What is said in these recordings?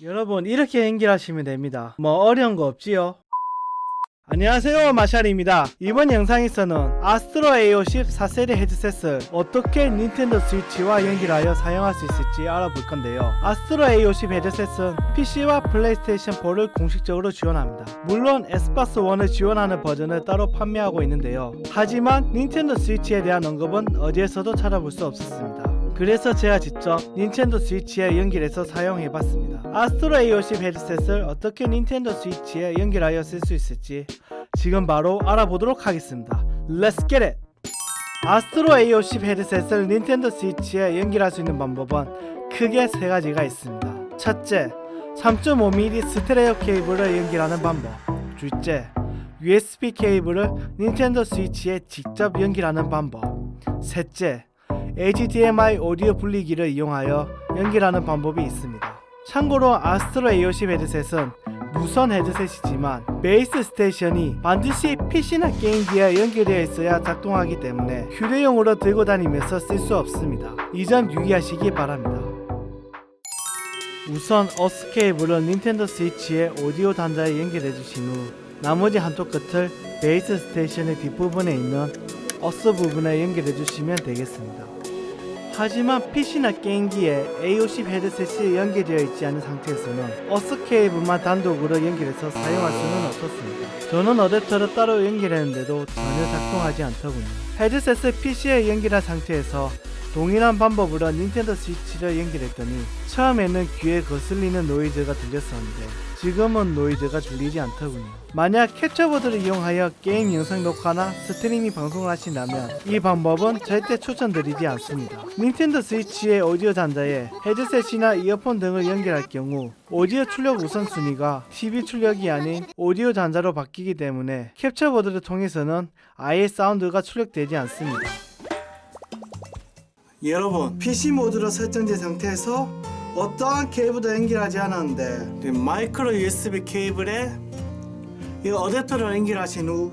여러분 이렇게 연결하시면 됩니다. 뭐 어려운 거 없지요? 안녕하세요, 마샬입니다. 이번 영상에서는 아스트로 A50 4세대 헤드셋을 어떻게 닌텐도 스위치와 연결하여 사용할 수 있을지 알아볼 건데요. 아스트로 A50 헤드셋은 PC와 플레이스테이션 4를 공식적으로 지원합니다. 물론 에스파스 1을 지원하는 버전을 따로 판매하고 있는데요. 하지만 닌텐도 스위치에 대한 언급은 어디에서도 찾아볼 수 없었습니다. 그래서 제가 직접 닌텐도 스위치에 연결해서 사용해봤습니다. 아스트로 A50 헤드셋을 어떻게 닌텐도 스위치에 연결하여 쓸 수 있을지 지금 바로 알아보도록 하겠습니다. Let's get it! 아스트로 A50 헤드셋을 닌텐도 스위치에 연결할 수 있는 방법은 크게 세 가지가 있습니다. 첫째, 3.5mm 스테레오 케이블을 연결하는 방법. 둘째, USB 케이블을 닌텐도 스위치에 직접 연결하는 방법. 셋째, HDMI 오디오 분리기를 이용하여 연결하는 방법이 있습니다. 참고로 아스트로 A50 헤드셋은 무선 헤드셋이지만 베이스 스테이션이 반드시 PC나 게임기에 연결되어 있어야 작동하기 때문에 휴대용으로 들고 다니면서 쓸 수 없습니다. 이 점 유의하시기 바랍니다. 우선 어스 케이블을 닌텐도 스위치의 오디오 단자에 연결해 주신 후 나머지 한쪽 끝을 베이스 스테이션의 뒷부분에 있는 어스 부분에 연결해 주시면 되겠습니다. 하지만 PC나 게임기에 A50 헤드셋이 연결되어 있지 않은 상태에서는 어스 케이블만 단독으로 연결해서 사용할 수는 없었습니다. 저는 어댑터를 따로 연결했는데도 전혀 작동하지 않더군요. 헤드셋을 PC에 연결한 상태에서 동일한 방법으로 닌텐도 스위치를 연결했더니 처음에는 귀에 거슬리는 노이즈가 들렸었는데 지금은 노이즈가 들리지 않더군요. 만약 캡처보드를 이용하여 게임 영상 녹화나 스트리밍 방송을 하신다면 이 방법은 절대 추천드리지 않습니다. 닌텐도 스위치의 오디오 단자에 헤드셋이나 이어폰 등을 연결할 경우 오디오 출력 우선순위가 TV 출력이 아닌 오디오 단자로 바뀌기 때문에 캡처보드를 통해서는 아예 사운드가 출력되지 않습니다. 여러분, PC 모드로 설정된 상태에서 어떠한 케이블도 연결하지 않았는데 마이크로 USB 케이블에 이 어댑터를 연결하신 후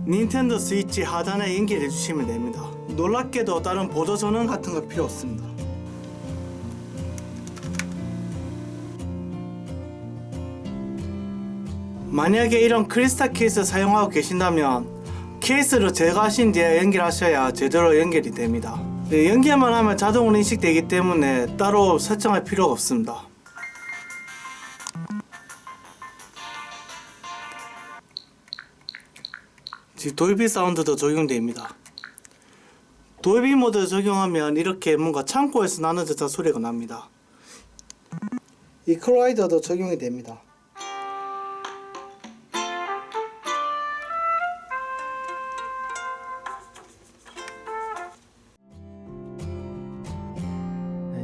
닌텐도 스위치 하단에 연결해 주시면 됩니다. 놀랍게도 다른 보조 전원 같은 거 필요 없습니다. 만약에 이런 크리스탈 케이스 사용하고 계신다면 케이스를 제거하신 뒤에 연결하셔야 제대로 연결이 됩니다. 연결만 하면 자동으로 인식되기 때문에 따로 설정할 필요가 없습니다. 지금 돌비 사운드도 적용됩니다. 돌비 모드 적용하면 이렇게 뭔가 창고에서 나는 듯한 소리가 납니다. 이퀄라이저도 적용이 됩니다.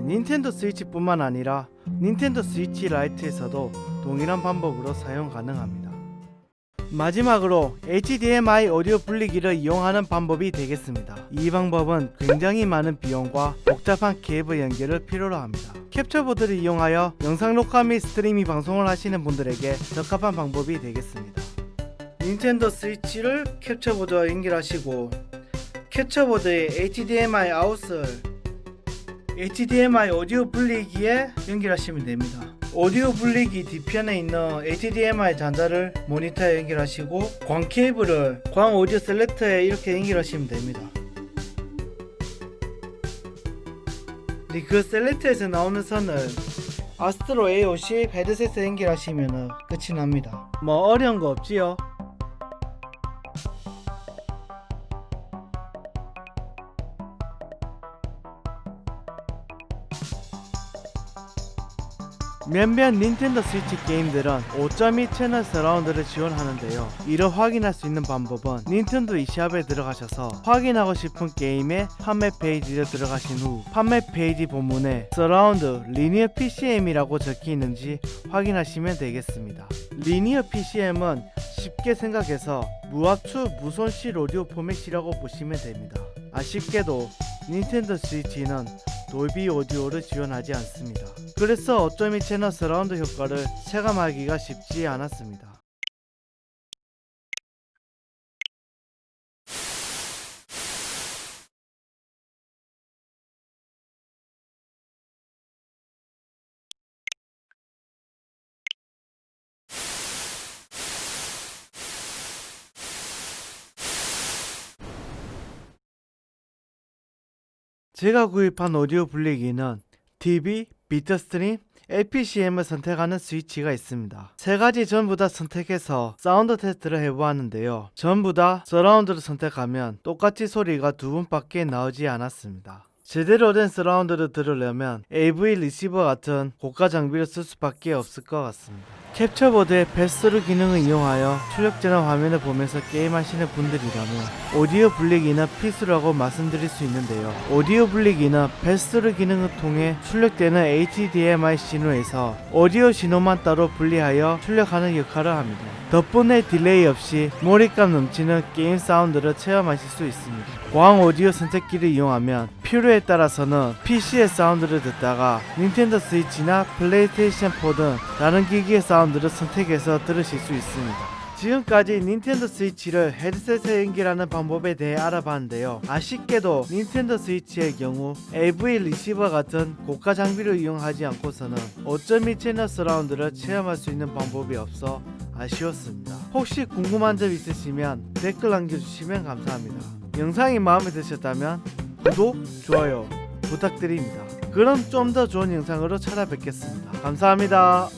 닌텐도 스위치뿐만 아니라 닌텐도 스위치 라이트에서도 동일한 방법으로 사용 가능합니다. 마지막으로 HDMI 오디오 분리기를 이용하는 방법이 되겠습니다. 이 방법은 굉장히 많은 비용과 복잡한 케이블 연결을 필요로 합니다. 캡처보드를 이용하여 영상 녹화 및 스트리밍 방송을 하시는 분들에게 적합한 방법이 되겠습니다. 닌텐도 스위치를 캡처보드와 연결하시고 캡처보드에 HDMI 아웃을 HDMI 오디오 분리기에 연결하시면 됩니다. 오디오 분리기 뒤편에 있는 HDMI 단자를 모니터에 연결하시고 광 케이블을 광 오디오 셀렉터에 이렇게 연결하시면 됩니다. 그 셀렉터에서 나오는 선을 아스트로 A50 헤드셋에 연결하시면 끝이 납니다. 뭐 어려운 거 없지요? 몇몇 닌텐도 스위치 게임들은 5.2 채널 서라운드를 지원하는데요. 이를 확인할 수 있는 방법은 닌텐도 e샵에 들어가셔서 확인하고 싶은 게임의 판매 페이지에 들어가신 후 판매 페이지 본문에 서라운드 리니어 PCM이라고 적혀 있는지 확인하시면 되겠습니다. 리니어 PCM은 쉽게 생각해서 무압축 무손실 오디오 포맷이라고 보시면 됩니다. 아쉽게도 닌텐도 스위치는 돌비 오디오를 지원하지 않습니다. 그래서 5.2 채널 서라운드 효과를 체감하기가 쉽지 않았습니다. 제가 구입한 오디오 분리기는 TV, 비트스트림, LPCM을 선택하는 스위치가 있습니다. 세 가지 전부 다 선택해서 사운드 테스트를 해보았는데요. 전부 다 서라운드를 선택하면 똑같이 소리가 두 분밖에 나오지 않았습니다. 제대로 된 서라운드를 들으려면 AV 리시버 같은 고가 장비를 쓸 수밖에 없을 것 같습니다. 캡처보드의 패스트루 기능을 이용하여 출력되는 화면을 보면서 게임하시는 분들이라면 오디오 분리기는 필수라고 말씀드릴 수 있는데요. 오디오 분리기는 패스트루 기능을 통해 출력되는 HDMI 신호에서 오디오 신호만 따로 분리하여 출력하는 역할을 합니다. 덕분에 딜레이 없이 몰입감 넘치는 게임 사운드를 체험하실 수 있습니다. 고황 오디오 선택기를 이용하면 필요에 따라서는 PC의 사운드를 듣다가 닌텐도 스위치나 플레이스테이션 4 등 다른 기기의 사운드를 선택해서 들으실 수 있습니다. 지금까지 닌텐도 스위치를 헤드셋에 연결하는 방법에 대해 알아봤는데요. 아쉽게도 닌텐도 스위치의 경우 AV 리시버 같은 고가 장비를 이용하지 않고서는 5.2 채널 서라운드를 체험할 수 있는 방법이 없어 아쉬웠습니다. 혹시 궁금한 점 있으시면 댓글 남겨주시면 감사합니다. 영상이 마음에 드셨다면 구독, 좋아요 부탁드립니다. 그럼 좀 더 좋은 영상으로 찾아뵙겠습니다. 감사합니다.